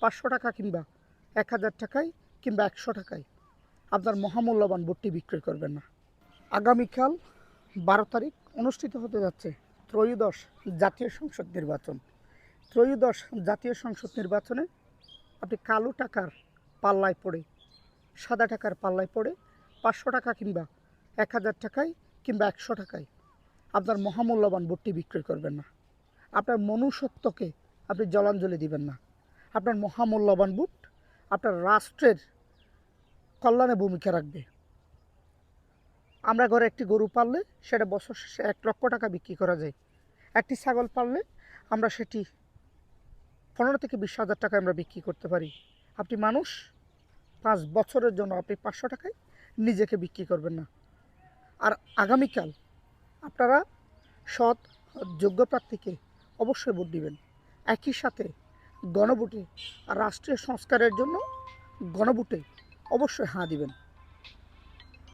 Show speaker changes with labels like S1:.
S1: 500 টাকা কিংবা 1000 টাকায় কিংবা 100 টাকায় আপনার মহামূল্যবান ভোটটি বিক্রয় করবেন না। আগামীকাল 12 তারিখ অনুষ্ঠিত হতে যাচ্ছে ত্রয়োদশ জাতীয় সংসদ নির্বাচন। ত্রয়োদশ জাতীয় সংসদ নির্বাচনে আপনি কালো টাকার পাল্লায় পড়ে, সাদা টাকার পাল্লায় পড়ে 500 টাকা কিংবা 1000 টাকায় কিংবা 100 টাকায় আপনার মহামূল্যবান ভোটটি বিক্রয় করবেন না। আপনার মনুষ্যত্বকে আপনি জলাঞ্জলি দিবেন না। আপনার মহামূল্যবান ভোট আপনার রাষ্ট্রের কল্যাণে ভূমিকা রাখবে। আমরা ঘরে একটি গরু পাললে সেটা বছর শেষে 1 লক্ষ টাকা বিক্রি করা যায়। একটি ছাগল পাললে আমরা সেটি 15 থেকে 20,000 টাকায় আমরা বিক্রি করতে পারি। আপনি মানুষ, 5 বছরের জন্য আপনি 500 টাকায় নিজেকে বিক্রি করবেন না। আর আগামীকাল আপনারা সৎ যোগ্য প্রার্থীকে অবশ্যই ভোট দিবেন। একই সাথে গণভোটে আর রাষ্ট্রীয় সংস্কারের জন্য গণভোটে অবশ্যই হাঁ দিবেন।